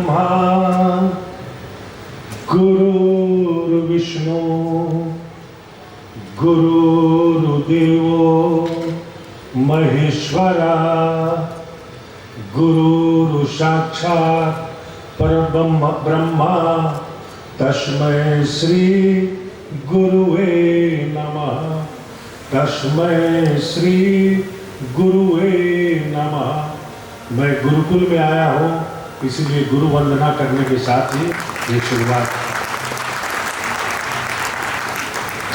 ब्रह्मा गुरुर्विष्णु गुरुर्देवो महेश्वरा गुरु साक्षात् परब्रह्म ब्रह्मा तस्मै श्री गुरुवे नमः। तस्मै श्री गुरुवे नमः। मैं गुरुकुल में आया हूँ, इसीलिए गुरु वंदना करने के साथ ही ये शुरुआत।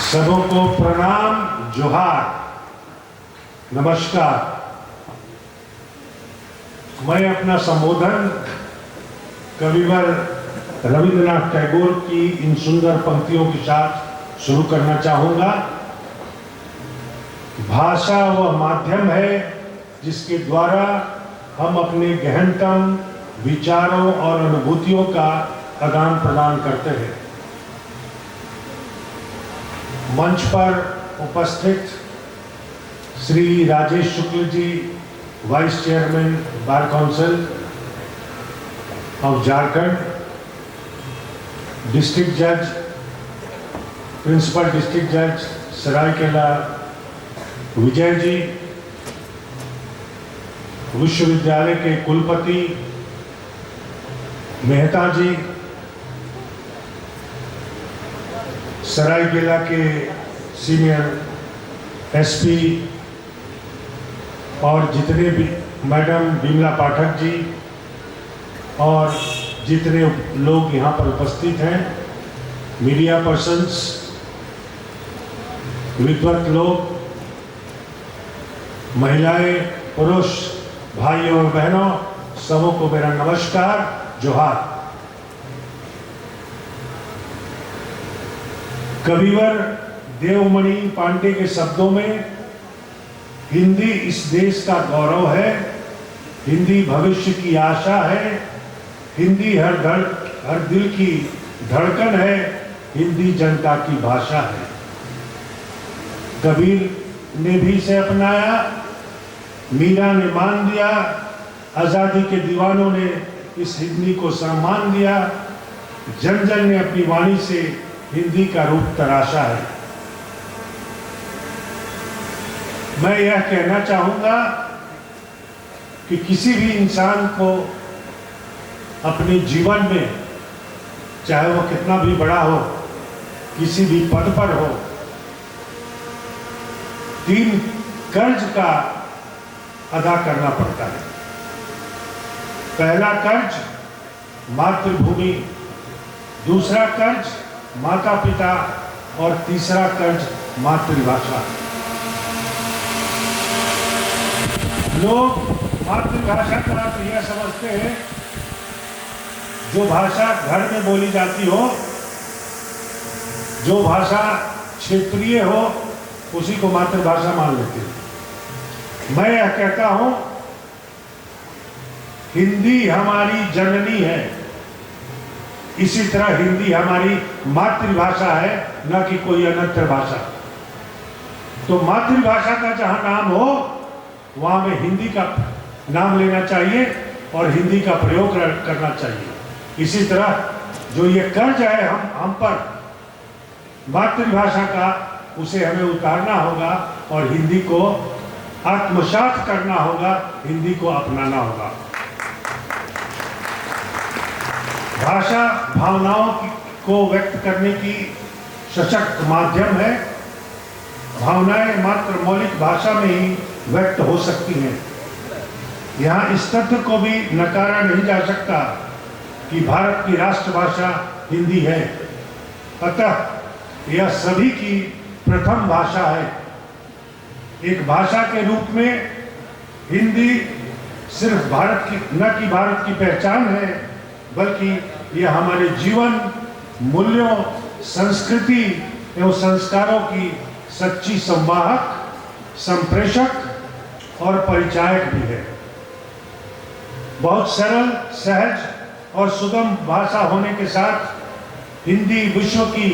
सबों को प्रणाम, जोहार, नमस्कार। मैं अपना संबोधन कविवर रविंद्रनाथ टैगोर की इन सुंदर पंक्तियों के साथ शुरू करना चाहूंगा। भाषा वह माध्यम है जिसके द्वारा हम अपने गहनतम विचारों और अनुभूतियों का आदान प्रदान करते हैं। मंच पर उपस्थित Shri Rajesh Shukla ji, vice chairman bar council of Jharkhand, district जज, प्रिंसिपल डिस्ट्रिक्ट जज सरायकेला विजय जी, विश्वविद्यालय के कुलपति मेहता जी, सरायकेला के सीनियर एसपी और जितने भी मैडम विमला पाठक जी और जितने लोग यहाँ पर उपस्थित हैं, मीडिया पर्सन्स, विद्वत लोग, महिलाएं, पुरुष, भाइयों और बहनों, सबों को मेरा नमस्कार, जोहार। कविवर देवमणि पांडे के शब्दों में हिंदी इस देश का गौरव है, हिंदी भविष्य की आशा है, हिंदी हर दिल की धड़कन है, हिंदी जनता की भाषा है। कबीर ने भी इसे अपनाया, मीरा ने मान दिया, आजादी के दीवानों ने इस हिंदी को सम्मान दिया, जन जन ने अपनी वाणी से हिंदी का रूप तराशा है। मैं यह कहना चाहूंगा कि किसी भी इंसान को अपने जीवन में, चाहे वो कितना भी बड़ा हो, किसी भी पद पर हो, 3 कर्ज का अदा करना पड़ता है। पहला कर्ज मातृभूमि, दूसरा कर्ज माता पिता और तीसरा कर्ज मातृभाषा। लोग मातृभाषा का अर्थ यह समझते हैं जो भाषा घर में बोली जाती हो, जो भाषा क्षेत्रीय हो, उसी को मातृभाषा मान लेते हैं। मैं यह कहता हूं, हिंदी हमारी जननी है, इसी तरह हिंदी हमारी मातृभाषा है, न कि कोई अन्य भाषा। तो मातृभाषा का जहां नाम हो, वहां में हिंदी का नाम लेना चाहिए और हिंदी का प्रयोग करना चाहिए। इसी तरह जो ये कर्ज है हम पर मातृभाषा का, उसे हमें उतारना होगा और हिंदी को आत्मसात करना होगा, हिंदी को अपनाना होगा। भाषा भावनाओं को व्यक्त करने की सशक्त माध्यम है। भावनाएं मात्र मौलिक भाषा में ही व्यक्त हो सकती हैं। यहाँ इस तथ्य को भी नकारा नहीं जा सकता कि भारत की राष्ट्रभाषा हिंदी है, अतः यह सभी की प्रथम भाषा है। एक भाषा के रूप में हिंदी सिर्फ भारत की, न कि भारत की पहचान है, बल्कि यह हमारे जीवन, मूल्यों, संस्कृति एवं संस्कारों की सच्ची संवाहक, संप्रेषक और परिचायक भी है। बहुत सरल, सहज और सुगम भाषा होने के साथ हिंदी विश्व की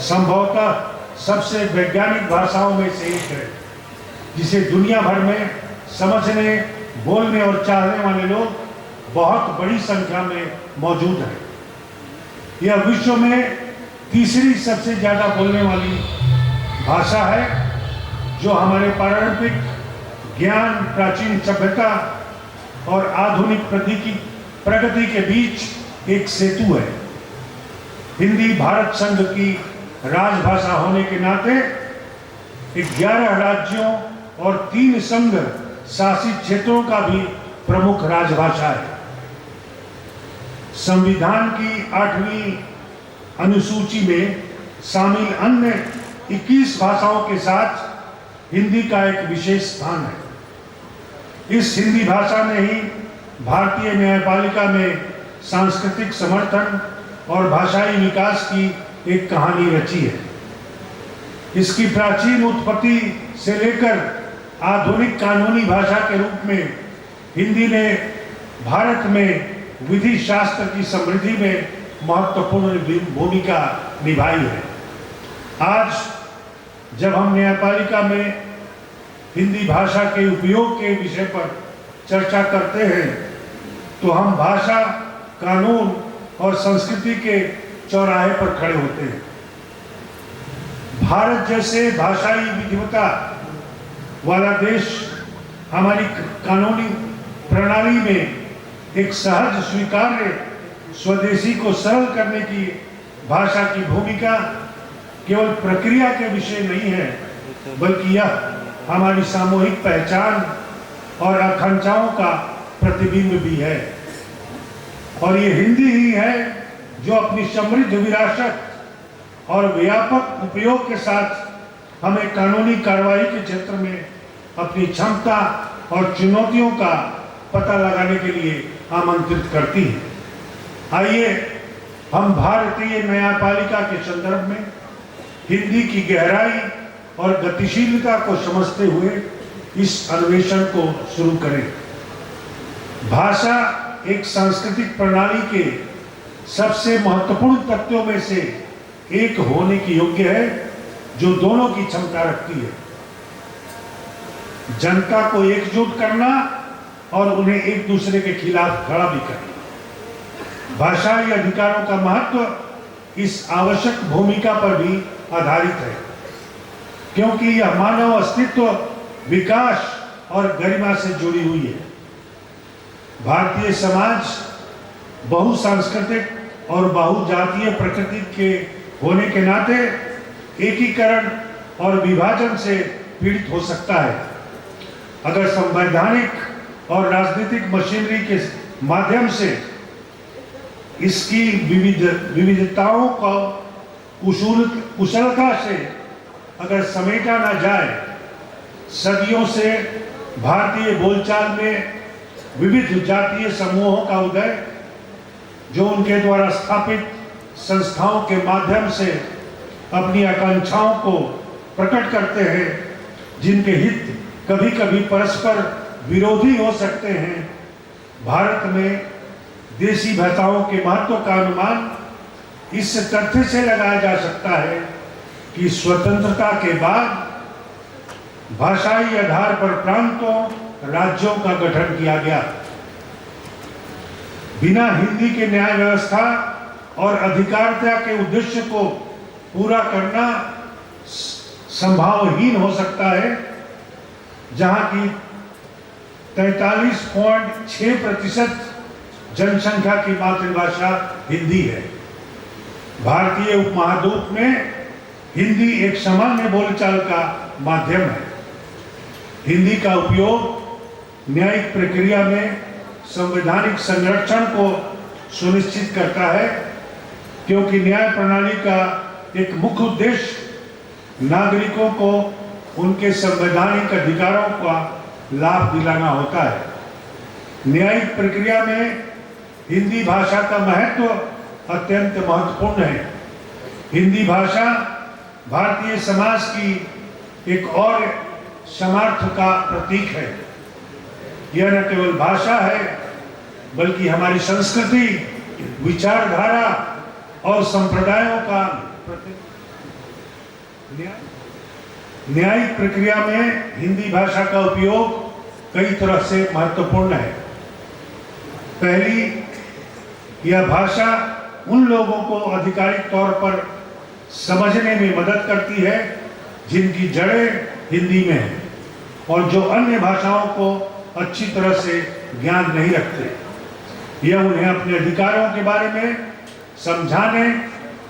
संभवतः सबसे वैज्ञानिक भाषाओं में से एक है, जिसे दुनिया भर में समझने, बोलने और चाहने वाले लोग बहुत बड़ी संख्या में मौजूद है। यह विश्व में तीसरी सबसे ज़्यादा बोलने वाली भाषा है, जो हमारे पारंपरिक ज्ञान, प्राचीन सभ्यता और आधुनिक प्रगति के बीच एक सेतु है। हिंदी भारत संघ की राजभाषा होने के नाते 11 राज्यों और 3 संघ शासित क्षेत्रों का भी प्रमुख राजभाषा है। संविधान की 8वीं अनुसूची में शामिल अन्य 21 भाषाओं के साथ हिंदी का एक विशेष स्थान है। इस हिंदी भाषा ने ही भारतीय न्यायपालिका में सांस्कृतिक समर्थन और भाषाई विकास की एक कहानी रची है। इसकी प्राचीन उत्पत्ति से लेकर आधुनिक कानूनी भाषा के रूप में हिंदी ने भारत में विधि शास्त्र की समृद्धि में महत्वपूर्ण भूमिका निभाई है। आज जब हम न्यायपालिका में हिंदी भाषा के उपयोग के विषय पर चर्चा करते हैं, तो हम भाषा, कानून और संस्कृति के चौराहे पर खड़े होते हैं। भारत जैसे भाषाई विविधता वाला देश हमारी कानूनी प्रणाली में एक सहज स्वीकार्य स्वदेशी को सरल करने की भाषा की भूमिका केवल प्रक्रिया के विषय नहीं है, बल्कि यह हमारी सामूहिक पहचान और आकांक्षाओं का प्रतिबिंब भी है। और ये हिंदी ही है जो अपनी समृद्ध विरासत और व्यापक उपयोग के साथ हमें कानूनी कार्रवाई के क्षेत्र में अपनी क्षमता और चुनौतियों का पता लगाने के लिए आमंत्रित करती है। आइए हम भारतीय न्यायपालिका के संदर्भ में हिंदी की गहराई और गतिशीलता को समझते हुए इस अन्वेषण को शुरू करें। भाषा एक सांस्कृतिक प्रणाली के सबसे महत्वपूर्ण तत्वों में से एक होने की योग्य है, जो दोनों की क्षमता रखती है। जनता को एकजुट करना और उन्हें एक दूसरे के खिलाफ खड़ा भी करना। भाषाई अधिकारों का महत्व इस आवश्यक भूमिका पर भी आधारित है, क्योंकि यह मानव अस्तित्व, विकास और गरिमा से जुड़ी हुई है। भारतीय समाज बहुसांस्कृतिक और बहुजातीय प्रकृति के होने के नाते एकीकरण और विभाजन से पीड़ित हो सकता है। अगर संवैधानिक और राजनीतिक मशीनरी के माध्यम से इसकी विविधताओं को कुशलता से अगर समेटा ना जाए, सदियों से भारतीय बोलचाल में विविध जातीय समूहों का उदय, जो उनके द्वारा स्थापित संस्थाओं के माध्यम से अपनी आकांक्षाओं को प्रकट करते हैं, जिनके हित कभी कभी परस्पर विरोधी हो सकते हैं। भारत में देशी भाषाओं के महत्व का अनुमान इस तथ्य से लगाया जा सकता है कि स्वतंत्रता के बाद भाषाई आधार पर प्रांतों, राज्यों का गठन किया गया। बिना हिंदी के न्याय व्यवस्था और अधिकारिता के उद्देश्य को पूरा करना संभावहीन हो सकता है, जहां की 43.6% जनसंख्या की मातृभाषा हिंदी है। भारतीय उपमहाद्वीप में हिंदी एक सामान्य बोलचाल का माध्यम है। हिंदी का उपयोग न्यायिक प्रक्रिया में संवैधानिक संरक्षण को सुनिश्चित करता है, क्योंकि न्याय प्रणाली का एक मुख्य उद्देश्य नागरिकों को उनके संवैधानिक अधिकारों का लाभ दिलाना होता है। न्यायिक प्रक्रिया में हिंदी भाषा का महत्व अत्यंत महत्वपूर्ण है। हिंदी भाषा भारतीय समाज की एक और सामर्थ्य का प्रतीक है। यह न केवल भाषा है, बल्कि हमारी संस्कृति, विचारधारा और संप्रदायों का प्रतीक। न्यायिक प्रक्रिया में हिंदी भाषा का उपयोग कई तरह से महत्वपूर्ण है। पहली, यह भाषा उन लोगों को आधिकारिक तौर पर समझने में मदद करती है जिनकी जड़ें हिंदी में हैं और जो अन्य भाषाओं को अच्छी तरह से ज्ञान नहीं रखते। यह उन्हें अपने अधिकारों के बारे में समझाने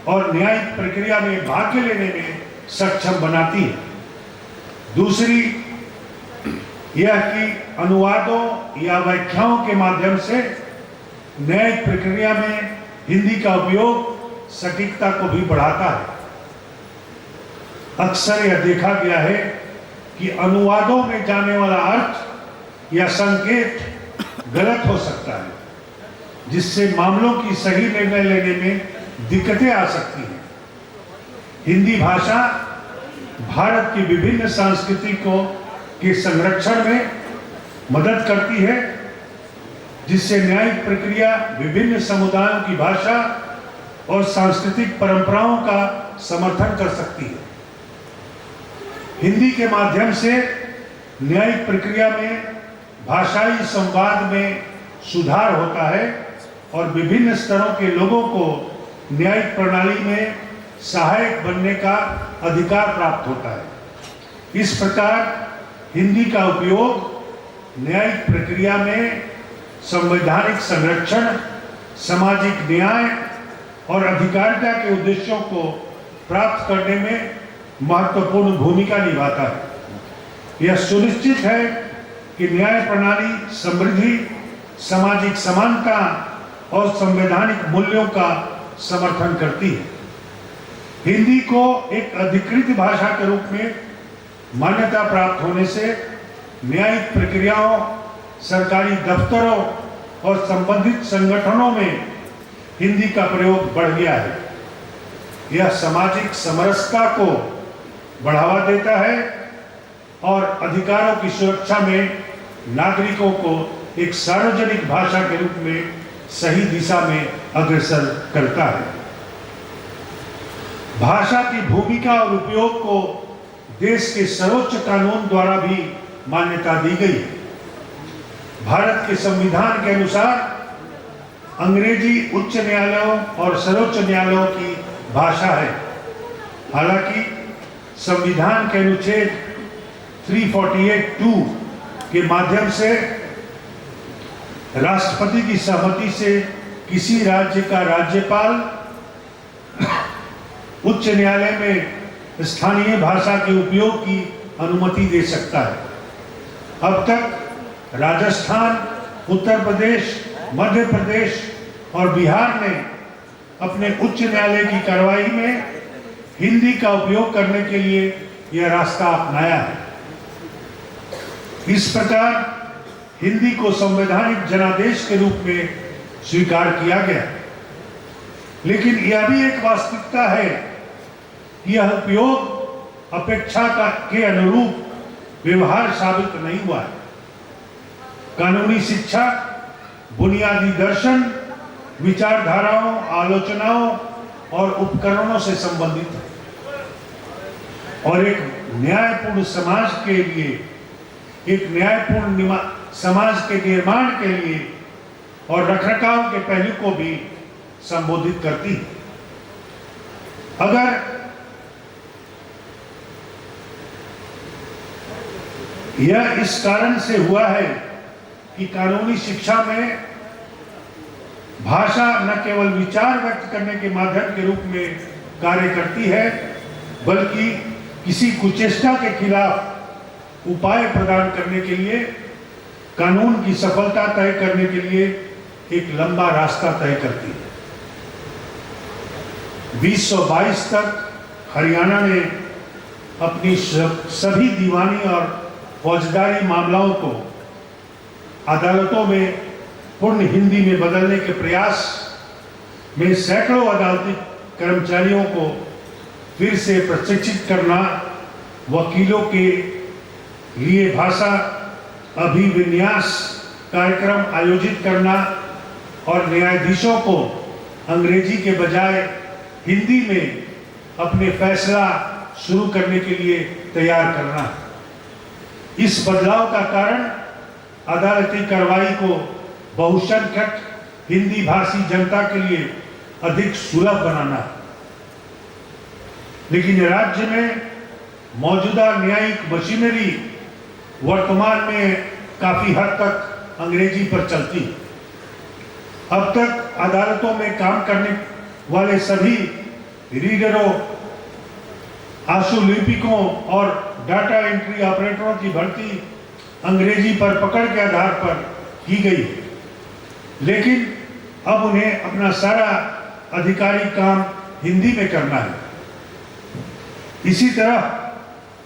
और न्यायिक प्रक्रिया में भाग लेने में सक्षम बनाती है। दूसरी, यह कि अनुवादों या व्याख्याओं के माध्यम से न्यायिक प्रक्रिया में हिंदी का उपयोग सटीकता को भी बढ़ाता है। अक्सर यह देखा गया है कि अनुवादों में जाने वाला अर्थ या संकेत गलत हो सकता है, जिससे मामलों की सही निर्णय लेने में दिक्कतें आ सकती हैं। हिंदी भाषा भारत की विभिन्न संस्कृतियों के संरक्षण में मदद करती है, जिससे न्यायिक प्रक्रिया विभिन्न समुदायों की भाषा और सांस्कृतिक परंपराओं का समर्थन कर सकती है। हिंदी के माध्यम से न्यायिक प्रक्रिया में भाषाई संवाद में सुधार होता है और विभिन्न स्तरों के लोगों को न्यायिक प्रणाली में सहायक बनने का अधिकार प्राप्त होता है। इस प्रकार हिंदी का उपयोग न्यायिक प्रक्रिया में संवैधानिक संरक्षण, सामाजिक न्याय और अधिकारिता के उद्देश्यों को प्राप्त करने में महत्वपूर्ण भूमिका निभाता है। यह सुनिश्चित है कि न्याय प्रणाली समृद्धि, सामाजिक समानता और संवैधानिक मूल्यों का समर्थन करती है। हिंदी को एक अधिकृत भाषा के रूप में मान्यता प्राप्त होने से न्यायिक प्रक्रियाओं, सरकारी दफ्तरों और संबंधित संगठनों में हिंदी का प्रयोग बढ़ गया है। यह सामाजिक समरसता को बढ़ावा देता है और अधिकारों की सुरक्षा में नागरिकों को एक सार्वजनिक भाषा के रूप में सही दिशा में अग्रसर करता है। भाषा की भूमिका और उपयोग को देश के सर्वोच्च कानून द्वारा भी मान्यता दी गई है। भारत के संविधान के अनुसार अंग्रेजी उच्च न्यायालयों और सर्वोच्च न्यायालयों की भाषा है। हालांकि संविधान के अनुच्छेद 348(2) के माध्यम से राष्ट्रपति की सहमति से किसी राज्य का राज्यपाल उच्च न्यायालय में स्थानीय भाषा के उपयोग की अनुमति दे सकता है। अब तक राजस्थान, उत्तर प्रदेश, मध्य प्रदेश और बिहार ने अपने उच्च न्यायालय की कार्रवाई में हिंदी का उपयोग करने के लिए यह रास्ता अपनाया है। इस प्रकार हिंदी को संवैधानिक जनादेश के रूप में स्वीकार किया गया। लेकिन यह भी एक वास्तविकता है कि यह उपयोग अपेक्षा के अनुरूप व्यवहार साबित नहीं हुआ है। कानूनी शिक्षा बुनियादी दर्शन, विचारधाराओं, आलोचनाओं और उपकरणों से संबंधित है और एक न्यायपूर्ण समाज के लिए, एक न्यायपूर्ण समाज के निर्माण के लिए और रखरखाव के पहलू को भी संबोधित करती है। अगर यह इस कारण से हुआ है कि कानूनी शिक्षा में भाषा न केवल विचार व्यक्त करने के माध्यम के रूप में कार्य करती है, बल्कि किसी कुचेष्टा के खिलाफ उपाय प्रदान करने के लिए, कानून की सफलता तय करने के लिए एक लंबा रास्ता तय करती है। 2022 तक हरियाणा ने अपनी सभी दीवानी और फौजदारी मामलों को अदालतों में पूर्ण हिंदी में बदलने के प्रयास में सैकड़ों अदालती कर्मचारियों को फिर से प्रशिक्षित करना, वकीलों के लिए भाषा अभिविन्यास कार्यक्रम आयोजित करना और न्यायाधीशों को अंग्रेजी के बजाय हिंदी में अपने फैसला शुरू करने के लिए तैयार करना। इस बदलाव का कारण अदालती कार्रवाई को बहुसंख्यक हिंदी भाषी जनता के लिए अधिक सुलभ बनाना है। लेकिन राज्य में मौजूदा न्यायिक मशीनरी वर्तमान में काफी हद तक अंग्रेजी पर चलती है। अब तक अदालतों में काम करने वाले सभी रीडरों, आशुलिपिकों और डाटा एंट्री ऑपरेटरों की भर्ती अंग्रेजी पर पकड़ के आधार पर की गई है। लेकिन अब उन्हें अपना सारा अधिकारी काम हिंदी में करना है। इसी तरह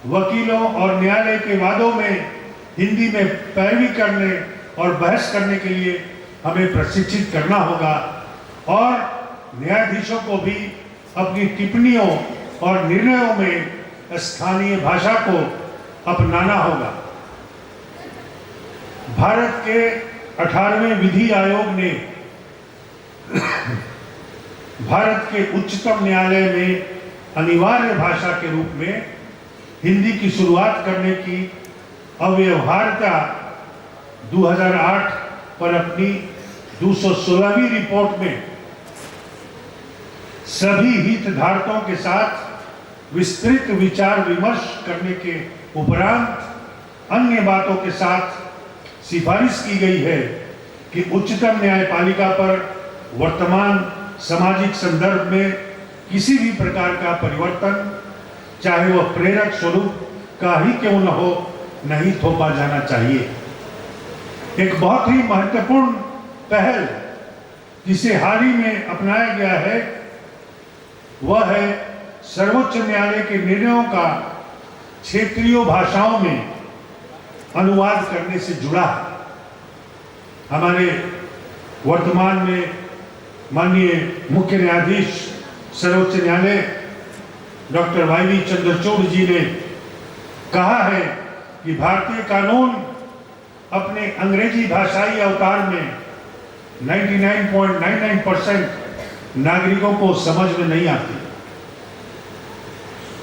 वकीलों और न्यायालय के वादों में हिंदी में पैरवी करने और बहस करने के लिए हमें प्रशिक्षित करना होगा और न्यायाधीशों को भी अपनी टिप्पणियों और निर्णयों में स्थानीय भाषा को अपनाना होगा। भारत के 18वें विधि आयोग ने भारत के उच्चतम न्यायालय में अनिवार्य भाषा के रूप में हिंदी की शुरुआत करने की अव्यवहार्यता 2008 पर अपनी 216वीं रिपोर्ट में सभी हितधारकों के साथ विस्तृत विचार विमर्श करने के उपरांत अन्य बातों के साथ सिफारिश की गई है कि उच्चतम न्यायपालिका पर वर्तमान सामाजिक संदर्भ में किसी भी प्रकार का परिवर्तन, चाहे वह प्रेरक स्वरूप का ही क्यों न हो, नहीं थोपा जाना चाहिए। एक बहुत ही महत्वपूर्ण पहल जिसे हाल ही में अपनाया गया है वह है सर्वोच्च न्यायालय के निर्णयों का क्षेत्रीय भाषाओं में अनुवाद करने से जुड़ा है। हमारे वर्तमान में माननीय मुख्य न्यायाधीश सर्वोच्च न्यायालय डॉक्टर वाई चंद्रचूड़ जी ने कहा है कि भारतीय कानून अपने अंग्रेजी भाषाई अवतार में 99.99% नागरिकों को समझ में नहीं आती।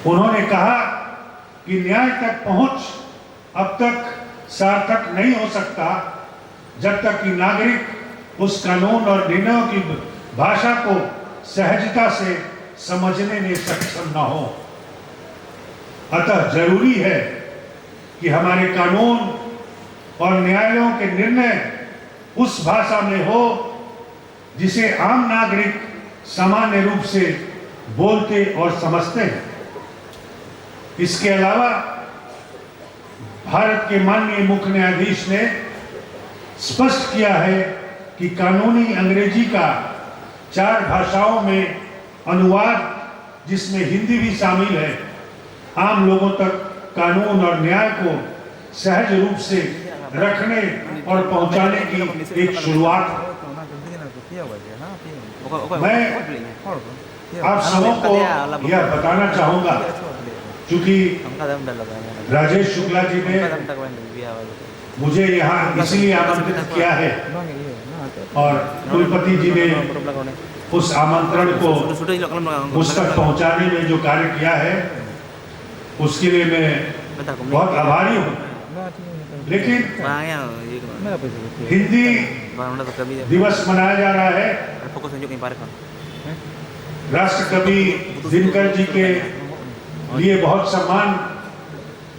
उन्होंने कहा कि न्याय तक पहुंच अब तक सार्थक नहीं हो सकता जब तक कि नागरिक उस कानून और निर्णयों की भाषा को सहजता से समझने में सक्षम न हो। अतः जरूरी है कि हमारे कानून और न्यायालयों के निर्णय उस भाषा में हो जिसे आम नागरिक सामान्य रूप से बोलते और समझते हैं। इसके अलावा भारत के माननीय मुख्य न्यायाधीश ने स्पष्ट किया है कि कानूनी अंग्रेजी का 4 भाषाओं में अनुवाद, जिसमें हिंदी भी शामिल है, आम लोगों तक कानून और न्याय को सहज रूप से रखने और पहुंचाने की एक शुरुआत है। मैं आप सबों को यह बताना चाहूंगा, क्योंकि राजेश शुक्ला जी ने मुझे यहाँ इसलिए आमंत्रित किया है और कुलपति जी ने उस आमंत्रण को मुझ तक पहुँचाने में जो कार्य किया है उसके लिए मैं बहुत आभारी हूँ। लेकिन हिंदी दिवस मनाया जा रहा है। राष्ट्र कवि दिनकर जी के लिए बहुत सम्मान,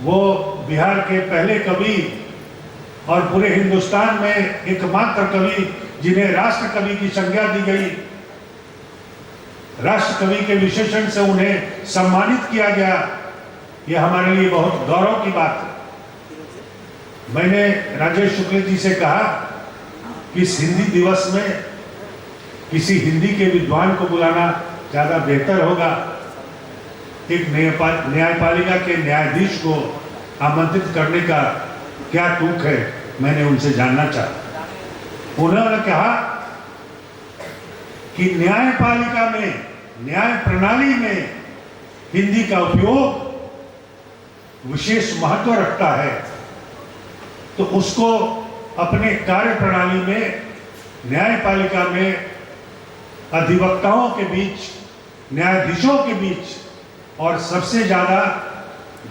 वो बिहार के पहले कवि और पूरे हिंदुस्तान में एकमात्र कवि जिन्हें राष्ट्र कवि की संज्ञा दी गई, राष्ट्र कवि के विशेषण से उन्हें सम्मानित किया गया, यह हमारे लिए बहुत गौरव की बात है। मैंने राजेश शुक्ल जी से कहा कि इस हिंदी दिवस में किसी हिंदी के विद्वान को बुलाना ज़्यादा बेहतर होगा। एक न्यायपालिका के न्यायाधीश को आमंत्रित करने का क्या तुक है, मैंने उनसे जानना चाहा। उन्होंने कहा कि न्यायपालिका में, न्याय प्रणाली में हिंदी का उपयोग विशेष महत्व रखता है, तो उसको अपने कार्य प्रणाली में न्यायपालिका में अधिवक्ताओं के बीच, न्यायाधीशों के बीच और सबसे ज़्यादा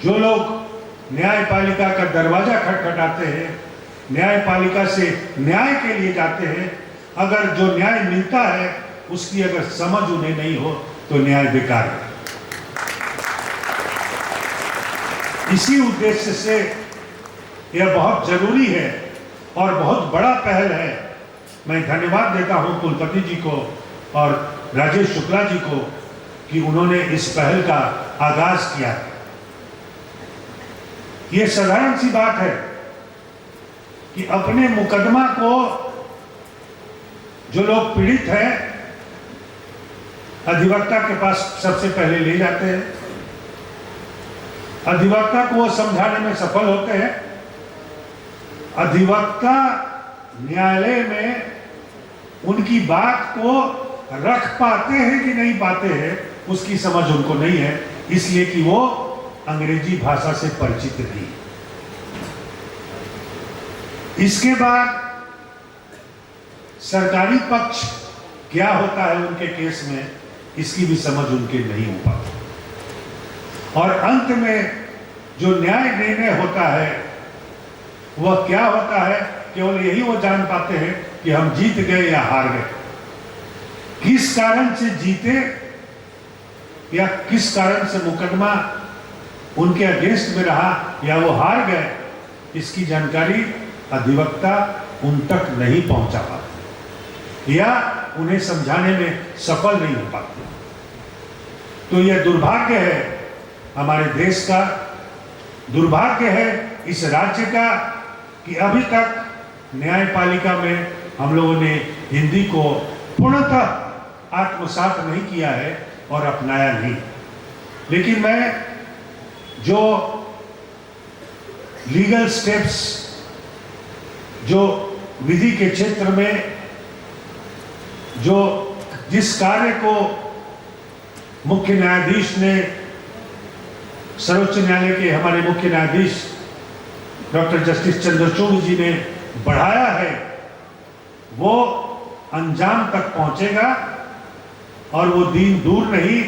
जो लोग न्यायपालिका का दरवाजा खटखटाते हैं, न्यायपालिका से न्याय के लिए जाते हैं, अगर जो न्याय मिलता है उसकी अगर समझ उन्हें नहीं हो तो न्याय बेकार है। इसी उद्देश्य से यह बहुत जरूरी है और बहुत बड़ा पहल है। मैं धन्यवाद देता हूं कुलपति जी को और राजेश शुक्ला जी को कि उन्होंने इस पहल का आगाज किया है। यह साधारण सी बात है कि अपने मुकदमा को जो लोग पीड़ित हैं अधिवक्ता के पास सबसे पहले ले जाते हैं, अधिवक्ता को वो समझाने में सफल होते हैं, अधिवक्ता न्यायालय में उनकी बात को रख पाते हैं कि नहीं पाते हैं उसकी समझ उनको नहीं है, इसलिए कि वो अंग्रेजी भाषा से परिचित नहीं। इसके बाद सरकारी पक्ष क्या होता है उनके केस में, इसकी भी समझ उनके नहीं हो पाती और अंत में जो न्याय निर्णय होता है वह क्या होता है, केवल यही वो जान पाते हैं कि हम जीत गए या हार गए, किस कारण से जीते या किस कारण से मुकदमा उनके अगेंस्ट में रहा या वो हार गए, इसकी जानकारी अधिवक्ता उन तक नहीं पहुंचा पाते या उन्हें समझाने में सफल नहीं हो पाते। तो यह दुर्भाग्य है हमारे देश का, दुर्भाग्य है इस राज्य का कि अभी तक न्यायपालिका में हम लोगों ने हिंदी को पूर्णतः आत्मसात नहीं किया है और अपनाया नहीं। लेकिन मैं जो लीगल स्टेप्स, जो विधि के क्षेत्र में जो जिस कार्य को मुख्य न्यायाधीश ने, सर्वोच्च न्यायालय के हमारे मुख्य न्यायाधीश डॉक्टर जस्टिस चंद्रचूड़ जी ने बढ़ाया है, वो अंजाम तक पहुंचेगा और वो दिन दूर नहीं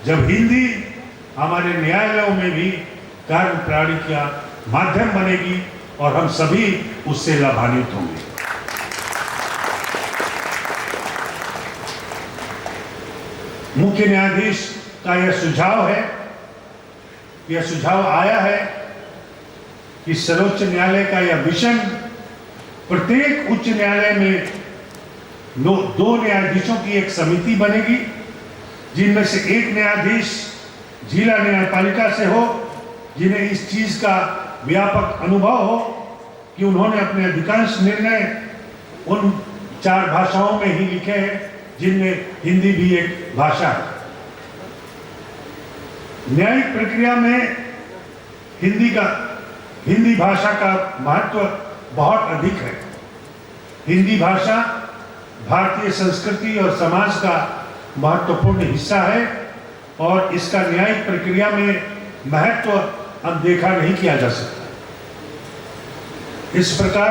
जब हिंदी हमारे न्यायालयों में भी कार्य प्रणाली का माध्यम बनेगी और हम सभी उससे लाभान्वित होंगे। मुख्य न्यायाधीश का यह सुझाव है, यह सुझाव आया है कि सर्वोच्च न्यायालय का यह विजन प्रत्येक उच्च न्यायालय में दो न्यायाधीशों की एक समिति बनेगी, जिनमें से एक न्यायाधीश जिला न्यायपालिका से हो, जिन्हें इस चीज का व्यापक अनुभव हो कि उन्होंने अपने अधिकांश निर्णय उन 4 भाषाओं में ही लिखे हैं जिनमें हिंदी भी एक भाषा है। न्यायिक प्रक्रिया में हिंदी भाषा का महत्व बहुत अधिक है। हिंदी भाषा भारतीय संस्कृति और समाज का महत्वपूर्ण हिस्सा है और इसका न्यायिक प्रक्रिया में महत्व अब देखा नहीं किया जा सकता। इस प्रकार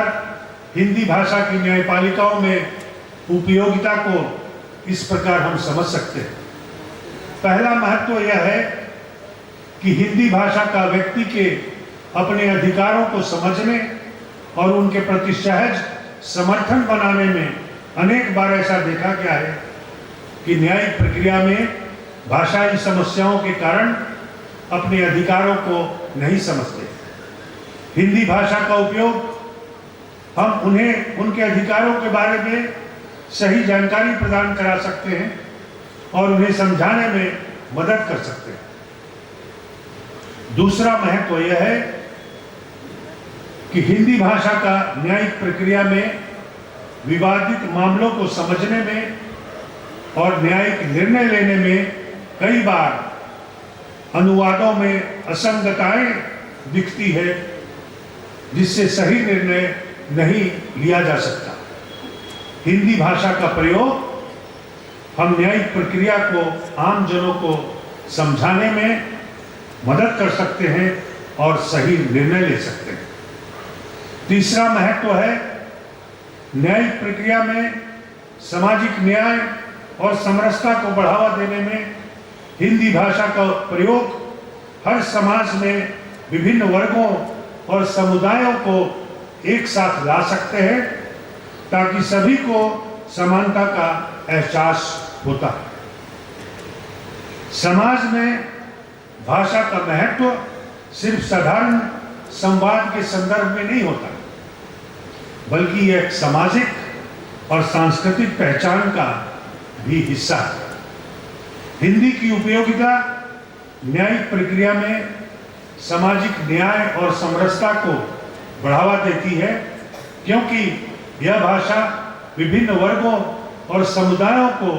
हिंदी भाषा की न्यायपालिकाओं में उपयोगिता को इस प्रकार हम समझ सकते हैं। पहला महत्व यह है कि हिंदी भाषा का व्यक्ति के अपने अधिकारों को समझने और उनके प्रति सहज समर्थन बनाने में अनेक बार ऐसा देखा गया है कि न्यायिक प्रक्रिया में भाषाई समस्याओं के कारण अपने अधिकारों को नहीं समझते। हिंदी भाषा का उपयोग हम उन्हें उनके अधिकारों के बारे में सही जानकारी प्रदान करा सकते हैं और उन्हें समझाने में मदद कर सकते हैं। दूसरा महत्व यह है कि हिंदी भाषा का न्यायिक प्रक्रिया में विवादित मामलों को समझने में और न्यायिक निर्णय लेने में कई बार अनुवादों में असंगतताएं दिखती है, जिससे सही निर्णय नहीं लिया जा सकता। हिंदी भाषा का प्रयोग हम न्यायिक प्रक्रिया को आम जनों को समझाने में मदद कर सकते हैं और सही निर्णय ले सकते हैं। तीसरा महत्व है न्यायिक प्रक्रिया में सामाजिक न्याय और समरसता को बढ़ावा देने में हिंदी भाषा का प्रयोग हर समाज में विभिन्न वर्गों और समुदायों को एक साथ ला सकते हैं ताकि सभी को समानता का एहसास होता है। समाज में भाषा का महत्व सिर्फ साधारण संवाद के संदर्भ में नहीं होता, बल्कि यह एक सामाजिक और सांस्कृतिक पहचान का भी हिस्सा है। हिंदी की उपयोगिता न्यायिक प्रक्रिया में सामाजिक न्याय और समरसता को बढ़ावा देती है, क्योंकि यह भाषा विभिन्न वर्गों और समुदायों को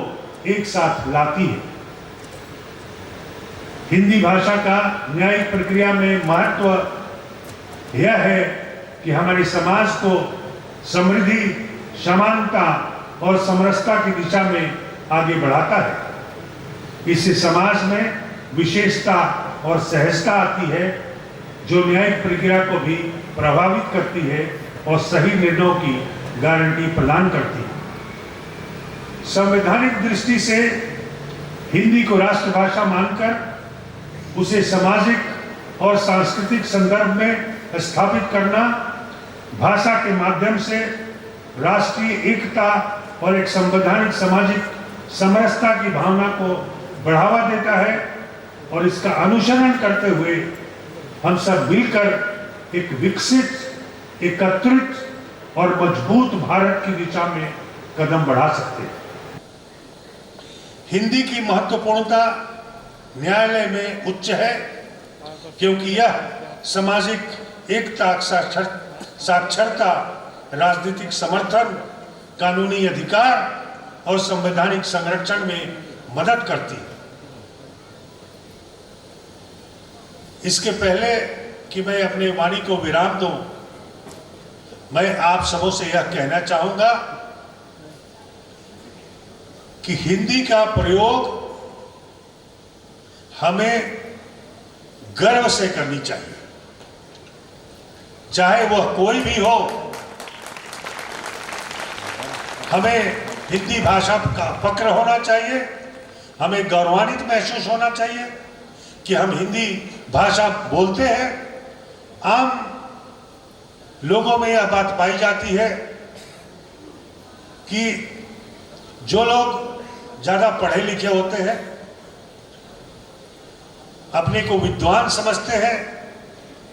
एक साथ लाती है। हिंदी भाषा का न्यायिक प्रक्रिया में महत्व यह है कि हमारे समाज को समृद्धि, समानता और समरसता की दिशा में आगे बढ़ाता है। इससे समाज में विशेषता और सहजता आती है, जो न्यायिक प्रक्रिया को भी प्रभावित करती है और सही निर्णयों की गारंटी प्रदान करती है। संवैधानिक दृष्टि से हिंदी को राष्ट्रभाषा मानकर उसे सामाजिक और सांस्कृतिक संदर्भ में स्थापित करना भाषा के माध्यम से राष्ट्रीय एकता और एक संवैधानिक सामाजिक समरसता की भावना को बढ़ावा देता है, और इसका अनुसरण करते हुए हम सब मिलकर एक विकसित, एकत्रित और मजबूत भारत की दिशा में कदम बढ़ा सकते हैं। हिंदी की महत्वपूर्णता न्यायालय में उच्च है, क्योंकि यह सामाजिक एकता, साक्षरता, राजनीतिक समर्थन, कानूनी अधिकार और संवैधानिक संरक्षण में मदद करती है। इसके पहले कि मैं अपने वाणी को विराम दूं, मैं आप सबों से यह कहना चाहूंगा कि हिंदी का प्रयोग हमें गर्व से करनी चाहिए, चाहे वह कोई भी हो। हमें हिंदी भाषा का फक्र होना चाहिए, हमें गौरवान्वित महसूस होना चाहिए कि हम हिंदी भाषा बोलते हैं। आम लोगों में यह बात पाई जाती है कि जो लोग ज़्यादा पढ़े लिखे होते हैं, अपने को विद्वान समझते हैं,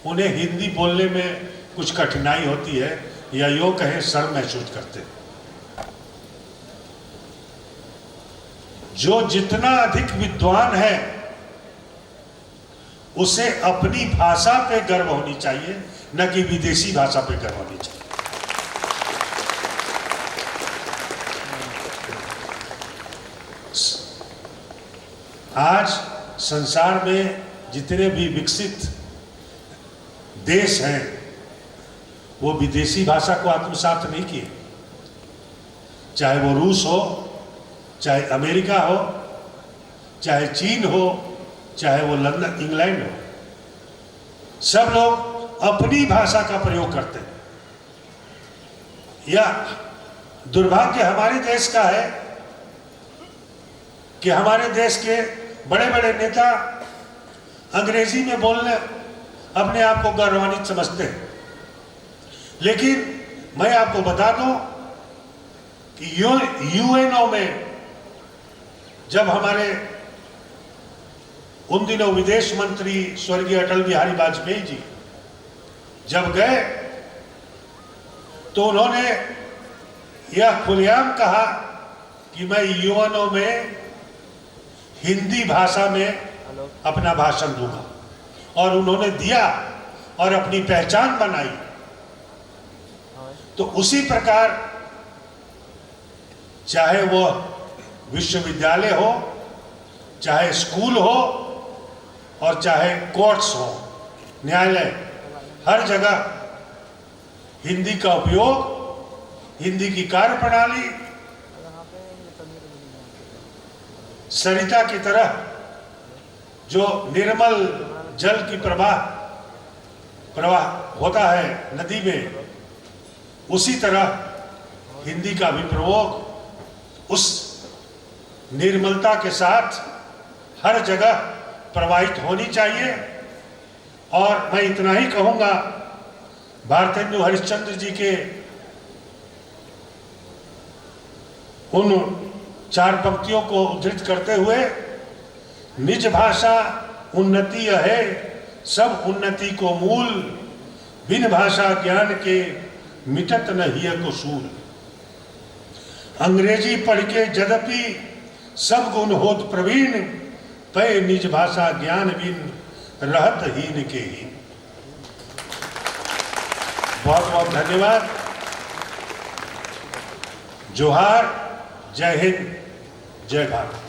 उन्हें हिंदी बोलने में कुछ कठिनाई होती है या यूं कहें शर्म महसूस करते हैं। जो जितना अधिक विद्वान है उसे अपनी भाषा पे गर्व होनी चाहिए, न कि विदेशी भाषा पे गर्व होनी चाहिए। आज संसार में जितने भी विकसित देश हैं, वो विदेशी भाषा को आत्मसात नहीं किए, चाहे वो रूस हो, चाहे अमेरिका हो, चाहे चीन हो, चाहे वो लंदन, इंग्लैंड हो। सब लोग अपनी भाषा का प्रयोग करते हैं। यह दुर्भाग्य हमारे देश का है कि हमारे देश के बड़े बड़े नेता अंग्रेजी में बोलने अपने आप को गौरवान्वित समझते हैं। लेकिन मैं आपको बता दूं कि यूएनओ में जब हमारे उन दिनों विदेश मंत्री स्वर्गीय अटल बिहारी वाजपेयी जी जब गए, तो उन्होंने यह खुलेआम कहा कि मैं यूएनओ में हिंदी भाषा में अपना भाषण दूंगा, और उन्होंने दिया और अपनी पहचान बनाई। तो उसी प्रकार चाहे वो विश्वविद्यालय हो, चाहे स्कूल हो, और चाहे कोर्ट्स हो, न्यायालय, हर जगह हिंदी का उपयोग, हिंदी की कार्यप्रणाली सरिता की तरह जो निर्मल जल की प्रवाह होता है नदी में, उसी तरह हिंदी का भी प्रयोग उस निर्मलता के साथ हर जगह प्रवाहित होनी चाहिए। और मैं इतना ही कहूँगा, भारतेंदु हरिश्चंद्र जी के उन 4 पंक्तियों को उद्धृत करते हुए, निज भाषा उन्नति है सब उन्नति को मूल, बिन भाषा ज्ञान के मिटत नहीं है कुसूल। अंग्रेजी पढ़ के यद्यपि सब गुण होत प्रवीण, पै निज भाषा ज्ञान बिन रहत हीन के ही। बहुत बहुत धन्यवाद। जोहार, जय हिंद, जय भारत।